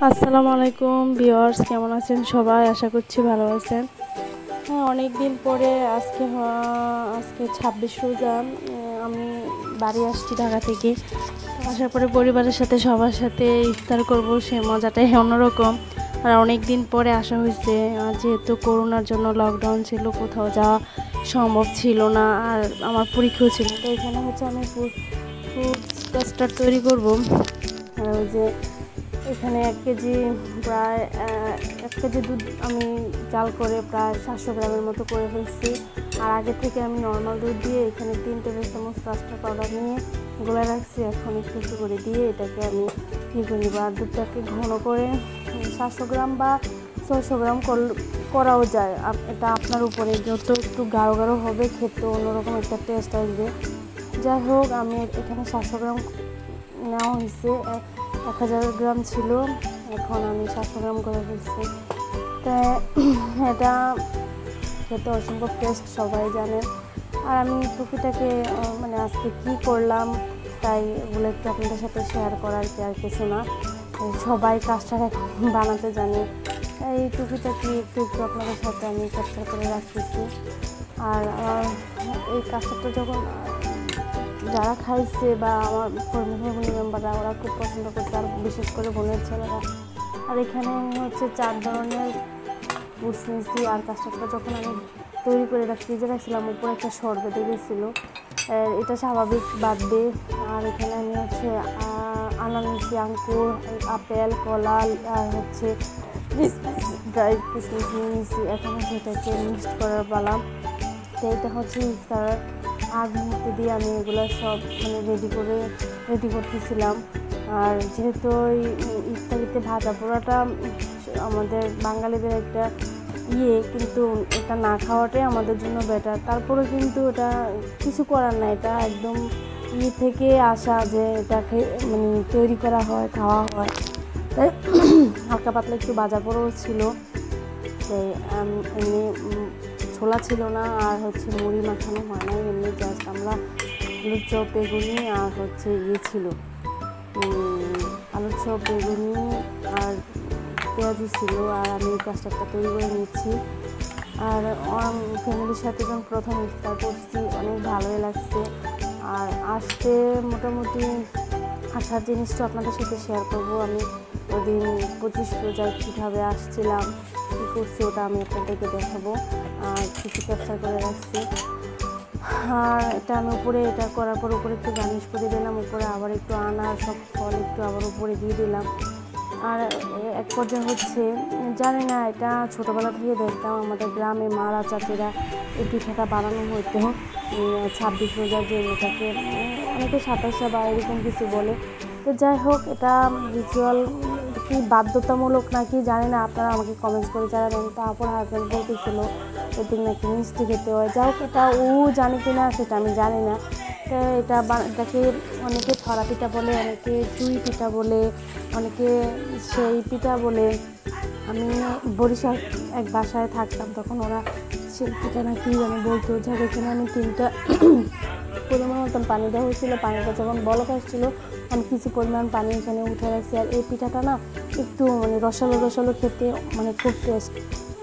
আসসালামু আলাইকুম ভিউয়ার্স, কেমন আছেন সবাই? আশা করছি ভালো আছেন। হ্যাঁ, অনেক দিন পরে আজকে 26 রোজা আমি বাড়ি আসছি ঢাকা থেকে। আসার পরে পরিবারের সাথে সবার সাথে ইফতার করব, সে মজাটাই অন্যরকম। আর অনেক দিন পরে আসা হয়েছে, যেহেতু করোনার জন্য লকডাউন ছিল, কোথাও যাওয়া সম্ভব ছিল না, আর আমার পরীক্ষাও ছিল। তো এখানে হচ্ছে আমি ফুড কাস্টার্ড তৈরি করব। আর ওই যে এখানে 1 কেজি প্রায় 1 কেজি দুধ আমি জাল করে প্রায় 700 গ্রামের মতো করে ফেলছি। আর আগে থেকে আমি নর্মাল দুধ দিয়ে এখানে 3 টেবিল চামচ কাস্টার্ড পাউডার নিয়ে গলে রাখছি। এখন একটু করে দিয়ে এটাকে আমি করে নিব। আর দুধটাকে ঘন করে 700 গ্রাম বা 600 গ্রাম করাও যায়। এটা আপনার উপরে, যত একটু গাঢ় গাঢ় হবে খেতে অন্যরকম একটা টেস্ট আসবে। যাই হোক, আমি এখানে 700 গ্রাম নেওয়া হয়েছে। 1000 গ্রাম ছিল, এখন আমি 700 গ্রাম করে ফেলছি। তাই এটা খেতে অসম্ভব টেস্ট, সবাই জানে। আর আমি টুকিটাকে মানে আজকে কী করলাম তাই এগুলো একটু আপনাদের সাথে শেয়ার করার কি আর কিছু না। সবাই কাজটা বানাতে জানে, এই টুকিটাকে একটু একটু আপনাদের সাথে আমি ক্যাপচার করে রাখতেছি। আর এই কাজটা যখন যারা খাইছে বা আমার ফ্যামিলি মেম্বাররা, ওরা খুব পছন্দ করছে, আর বিশেষ করে বোনের ছেলেরা। আর এখানে হচ্ছে 4 ধরনের ফ্রুটস নিয়েছি। আর কাস্টার্ডটা যখন আমি তৈরি করে ফ্রিজে রাখছিলাম, উপরে একটা সর বেঁধে গেছিলো, এটা স্বাভাবিক বাদবে। আর এখানে আমি হচ্ছে আনার নিয়েছি, আঙ্কুর, আপেল, কলা, আর হচ্ছে ড্রাই কিশমিশ নিয়ে নিয়েছি। এখন হচ্ছে এটাকে মিক্সড করার পালাম। তো এটা হচ্ছে ইফতার আগ মুহূর্তে দিয়ে আমি এগুলো সব রেডি করতেছিলাম। আর যেহেতু ওই ইফতারিতে ভাজা পোড়াটা আমাদের বাঙালিদের একটা কিন্তু এটা না খাওয়াটাই আমাদের জন্য বেটার। তারপরে কিন্তু এটা কিছু করার না, এটা একদম থেকে আসা যে এটাকে মানে তৈরি করা হয়, খাওয়া হয়। তাই হালকা পাতলা একটু ভাজা পোড়াও ছিল, তাই এমনি ছোলা ছিল না, আর হচ্ছে মুড়ি মাখানো হয় না, এমনি জাস্ট আমরা আলুর চপ, বেগুনি আর হচ্ছে ছিল আলুর চপ, বেগুনি আর পেঁয়াজি ছিল। আর আমি কাস্টার্ডটা তৈরি করে নিচ্ছি। আর ফ্যামিলির সাথে যখন প্রথম ইফতার করছি, অনেক ভালোই লাগছে। আর আসতে মোটামুটি আসার জিনিসটা আপনাদের সাথে শেয়ার করব। আমি ওদিন 25 রোজায় কীভাবে আসছিলাম, কী করছি, ওটা আমি আপনাদেরকে দেখাবো। আর কিছু ক্যাপচার করে রাখছি। আর এটা আমি উপরে, এটা করার পর উপরে একটু গার্নিশ করে দিলাম, উপরে আবার একটু আনার সব ফল একটু আবার উপরে দিয়ে দিলাম। আর এক পর্যায়ে হচ্ছে, জানি না, এটা ছোটোবেলা থেকে দেখতাম আমাদের গ্রামে মারা চাচিরা এই পিঠাটা বানানো হতো 26 রোজার যে এটাকে অনেকে 27 বা এরকম কিছু বলে। তো যাই হোক, এটা রিচুয়াল কি বাধ্যতামূলক নাকি জানি না, আপনারা আমাকে কমেন্টস করে জানাবেন। তারপর হাজব্যান্ড বলতেছিল ওদিন নাকি মিষ্টি খেতে হয়। যাই হোক, এটা জানি কি না সেটা আমি জানি না। তো এটাকে অনেকে ছড়া পিঠা বলে, অনেকে চুই পিঠা বলে, অনেকে সেই পিঠা বলে। আমি বরিশাল এক বাসায় থাকতাম, তখন ওরা সেই পিঠা নাকি জানি বলতো। যাক, এখানে আমি 3টা পরিমাণ মতন পানি দেওয়া হয়েছিল। পানিটা যখন বলক আসছিলো, আমি কিছু পরিমাণ পানি এখানে উঠে রাখছি। আর এই পিঠাটা না একটু মানে রসালো খেতে, মানে খুব টেস্ট।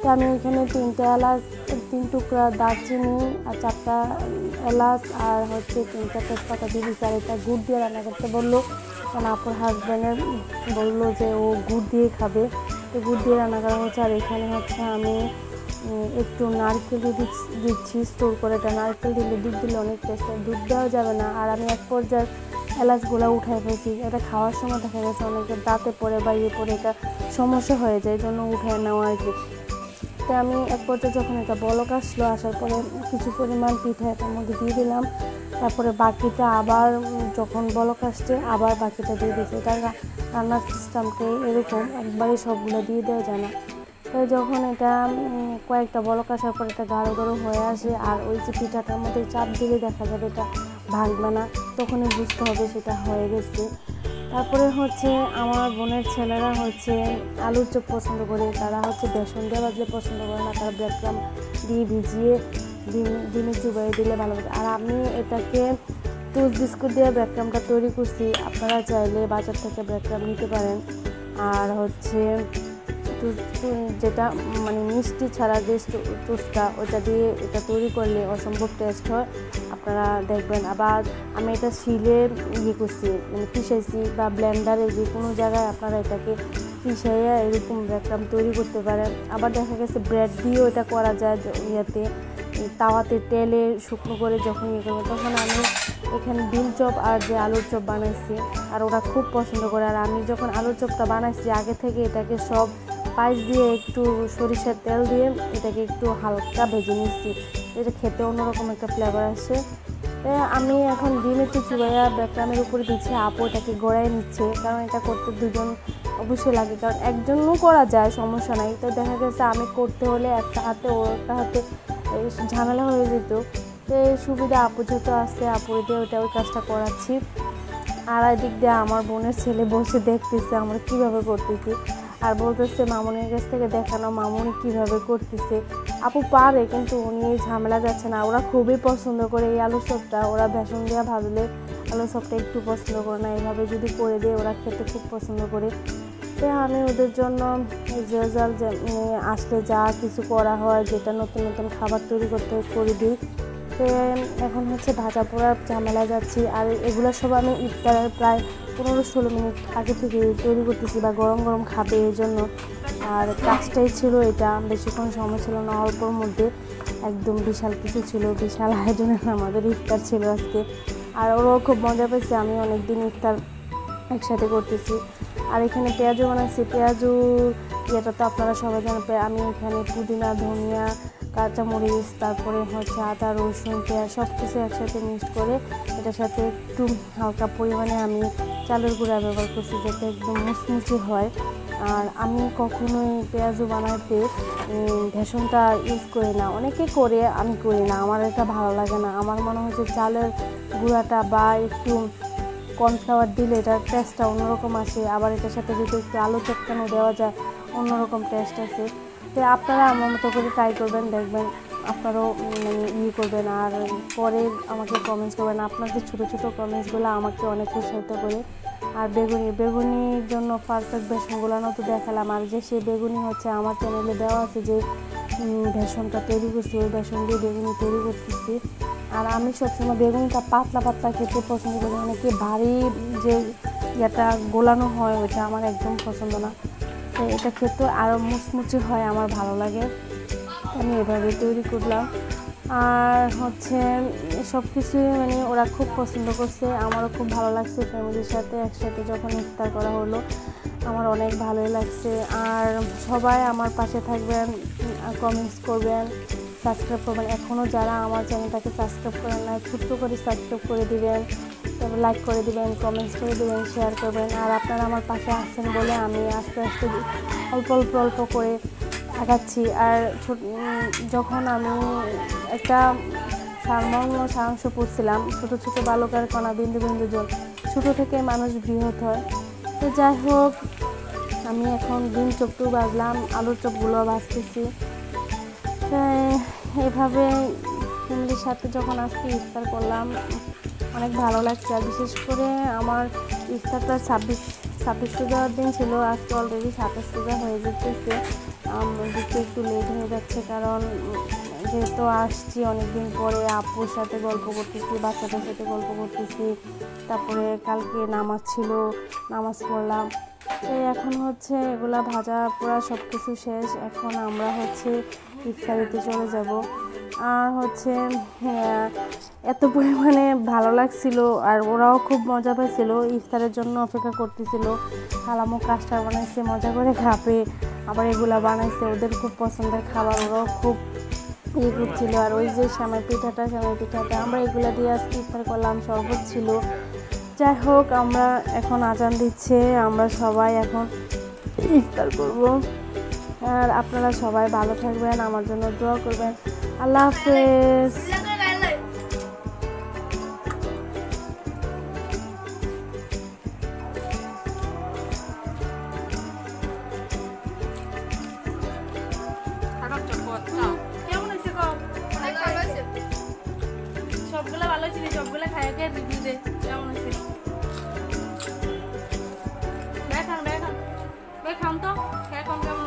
তো আমি এখানে 3টা এলাচ, 3 টুকরা দারচিনি, আর 4টা এলাচ, আর হচ্ছে 3টা তেজপাতা দিয়ে দিচ্ছি। আর এটা গুড় দিয়ে রান্না করতে বললো, কারণ আপুর হাজব্যান্ডের বললো যে ও গুড় দিয়ে খাবে, তো গুড় দিয়ে রান্না করা হচ্ছে। আর এখানে হচ্ছে আমি একটু নারকেল দিচ্ছি স্টোর করে। এটা নারকেল দিলে, দুধ দিলে অনেক টেস্ট, দুধ দেওয়া যাবে না। আর আমি এক পর্যায়ে এলাচগুলো উঠাই ফেলছি। এটা খাওয়ার সময় দেখা গেছে অনেকের দাঁতে পড়ে বা পড়ে, এটা সমস্যা হয়ে যায়, জন্য উঠায় নেওয়া আর কি। তো আমি এক পর্যায়ে যখন এটা বলক আসলো, আসার পরে কিছু পরিমাণ পিঠা এটার মধ্যে দিয়ে দিলাম। তারপরে বাকিটা আবার যখন বলক আসছে, আবার বাকিটা দিয়ে দিয়েছি। এটা রান্নার সিস্টেমকে এরকম, একবারে সবগুলো দিয়ে দেওয়া যায় না। তাই যখন এটা কয়েকটা বলক আসার পর এটা গাঢ় গাঢ় হয়ে আসে, আর ওই যে পিঠাটার মধ্যে চাপ দিলে দেখা যাবে এটা ভাঙবে না, তখনই বুঝতে হবে সেটা হয়ে গেছে। তারপরে হচ্ছে আমার বোনের ছেলেরা হচ্ছে আলুর চপ পছন্দ করে, তারা হচ্ছে বেসন দিয়ে বাজলে পছন্দ করে না, তারা ব্রেড ক্রাম্ব দিয়ে ভিজিয়ে ডিমে চুবাই দিলে ভালো লাগে। আর আমি এটাকে টোস্ট বিস্কুট দিয়ে ব্রেড ক্রাম্বটা তৈরি করছি। আপনারা চাইলে বাজার থেকে ব্রেড ক্রাম্ব নিতে পারেন। আর হচ্ছে যেটা মানে মিষ্টি ছাড়া যে টুসটা ওটা দিয়ে এটা তৈরি করলে অসম্ভব টেস্ট হয়, আপনারা দেখবেন। আবার আমি এটা শিলে করছি, মানে পিষাইছি বা ব্লেন্ডারে যে কোনো জায়গায় আপনারা এটাকে পিষাইয়া এরকম ব্রেডক্রাম তৈরি করতে পারেন। আবার দেখা গেছে ব্রেড দিয়েও এটা করা যায়, ইয়াতে তাওয়াতে তেলে শুকনো করে যখন করবেন তখন আমি এখানে ডিম চপ আর যে আলুর চপ বানাইছি, আর ওরা খুব পছন্দ করে। আর আমি যখন আলুর চপটা বানাইছি আগে থেকে এটাকে সব পাইস দিয়ে একটু সরিষার তেল দিয়ে এটাকে একটু হালকা ভেজে নিচ্ছি, এটা খেতে অন্যরকম একটা ফ্লেভার আসে। আমি এখন ডিম একটু চুবাইয়া ব্রেডক্রামের উপরে দিচ্ছি, আপু এটাকে গড়াই নিচ্ছে, কারণ এটা করতে দুজন অবশ্যই লাগে, কারণ একজনও করা যায় সমস্যা নাই। তো দেখা গেছে আমি করতে হলে একটা হাতে ও একটা হাতে ঝামেলা হয়ে যেত, তো এই সুবিধা আপু যেহেতু আসছে আপু দিয়ে ওটা ওই কাজটা করাচ্ছি। আর এদিক দিয়ে আমার বোনের ছেলে বসে দেখতেছে আমরা কীভাবে করতেছি, আর বলতেছে মামুনির কাছ থেকে দেখানো মামুনি কীভাবে করতেছে। আপু পারে কিন্তু উনি ঝামেলা যাচ্ছে না, ওরা খুবই পছন্দ করে এই আলুর চপটা। ওরা বেসন দিয়ে ভাজলে আলুর চপটা একটু পছন্দ করে না, এইভাবে যদি করে দিয়ে ওরা খেতে খুব পছন্দ করে। তো আমি ওদের জন্য রেজাল আসলে যা কিছু করা হয়, যেটা নতুন নতুন খাবার তৈরি করতে করে দিই। তো এখন হচ্ছে ভাজা পোড়ার ঝামেলা যাচ্ছি, আর এগুলো সব আমি ইফতারের প্রায় 15-16 মিনিট আগে থেকে তৈরি করতেছি, বা গরম গরম খাবে এই জন্য। আর কাজটাই ছিল এটা, বেশিক্ষণ সময় ছিল না, অল্পর মধ্যে একদম বিশাল কিছু ছিল, বিশাল আয়োজনের আমাদের ইফতার ছিল আজকে। আর ওরাও খুব মজা পেয়েছে, আমি অনেকদিন ইফতার একসাথে করতেছি। আর এখানে পেঁয়াজও বানাচ্ছি, পেঁয়াজু ইয়েটা তো আপনারা সবাই জানেন। আমি এখানে পুদিনা, ধনিয়া, কাঁচামরিচ, তারপরে হচ্ছে আদা, রসুন, পেঁয়াজ সব কিছু একসাথে মিক্সড করে এটার সাথে একটু হালকা পরিমাণে আমি চালের গুঁড়া ব্যবহার করছি, যাতে একদম মুচমুচে হয়। আর আমি কখনোই পেঁয়াজু বানাতে ভেষনটা ইউজ করি না, অনেকে করে, আমি করি না, আমার এটা ভালো লাগে না। আমার মনে হচ্ছে চালের গুঁড়াটা বা একটু কর্নফ্লাওয়ার দিলে এটার টেস্টটা অন্যরকম আসে। আবার এটার সাথে যদি একটু আলু চটকানো দেওয়া যায় অন্যরকম টেস্ট আসে। তো আপনারা আমার মতো করে ট্রাই করবেন, দেখবেন আপনারাও মানে করবেন, আর পরে আমাকে কমেন্টস করবেন। আপনাদের ছোটো ছোটো কমেন্টসগুলো আমাকে অনেক উৎসাহিত করে। আর বেগুনির জন্য পারফেক্ট বেসনগুলো তো দেখালাম, আর যে সেই বেগুনি হচ্ছে আমার চ্যানেলে দেওয়া আছে, যে বেসনটা তৈরি করছি ওই বেসন দিয়ে বেগুনি তৈরি করতেছি। আর আমি সবসময় বেগুনটা পাতলা পাতলা খেতে পছন্দ করি, অনেকে ভারী যে ইয়েটা গোলানো হয় ওইটা আমার একদম পছন্দ না। তো এটা খেতে আরও মুচমুচে হয়, আমার ভালো লাগে, আমি এভাবে তৈরি করলাম। আর হচ্ছে সব কিছুই মানে ওরা খুব পছন্দ করছে, আমারও খুব ভালো লাগছে। ফ্যামিলির সাথে একসাথে যখন ইফতার করা হলো আমার অনেক ভালোই লাগছে। আর সবাই আমার পাশে থাকবেন, কমেন্টস করবেন, সাবস্ক্রাইব করবেন। এখনও যারা আমার চ্যানেলটাকে সাবস্ক্রাইব করেন না ছোট্ট করে সাবস্ক্রাইব করে দিবেন, তারপর লাইক করে দিবেন, কমেন্টস করে দিবেন, শেয়ার করবেন। আর আপনারা আমার পাশে আসছেন বলে আমি আস্তে আস্তে অল্প করে আগাচ্ছি। আর যখন আমি একটা সারাংশ পড়ছিলাম, ছোটো ছোটো বালকের কণা বিন্দু বিন্দু জল, ছোটো থেকে মানুষ বৃহৎ হয়। তো যাই হোক, আমি এখন ডিম চপটু ভাজলাম, আলুর চপগুলো ভাজতেছি। এভাবে ফ্যামিলির সাথে যখন আজকে ইফতার করলাম অনেক ভালো লাগছে। আর বিশেষ করে আমার ইফতারটা 26 রোজার দিন ছিল, আজকে অলরেডি 27 রোজা হয়ে যেতেছে। দিতে একটু লেট হয়ে যাচ্ছে, কারণ যেহেতু আসছি অনেক দিন পরে, আপুর সাথে গল্প করতেছি, বাচ্চাদের সাথে গল্প করতেছি, তারপরে কালকে নামাজ ছিল, নামাজ পড়লাম। তো এখন হচ্ছে এগুলা ভাজা পোড়া সব কিছু শেষ, এখন আমরা হচ্ছে ইফতারিতে চলে যাব। আর হচ্ছে এত পরিমাণে ভালো লাগছিল, আর ওরাও খুব মজা পাইছিল, ইফতারের জন্য অপেক্ষা করতেছিল। খালামু কাস্টার বানাইছে, মজা করে খাবে, আবার এগুলা বানাইছে, ওদের খুব পছন্দের খাবার, ওরাও খুব করছিল। আর ওই যে সেমাই পিঠাটা আমরা এগুলা দিয়ে আজকে ইফতার করলাম, শরবত ছিল। যাই হোক, আমরা এখন আজান দিচ্ছে, আমরা সবাই এখন ইফতার করব। আর আপনারা সবাই ভালো থাকবেন, আমার জন্য দোয়া করবেন। আল্লাহ হাফেজ। সবগুলা ভালো ছিল, সবগুলা খাই রিভিউ দে কেমন আছে। খান তো খেয়ে কম কেমন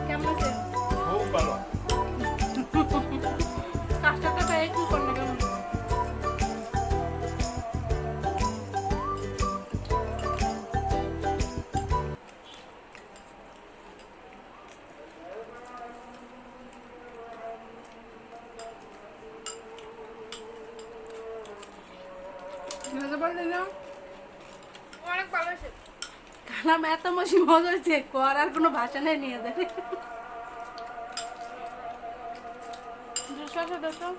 কেমন আছে খুব ভালো। কাজটা পেয়ে কি করলে কেমন অনেক ভালো হয়েছে। কালাম এত মশি মজা হয়েছে করার কোনো ভাষা নেই নিয়ে দেবে দুশো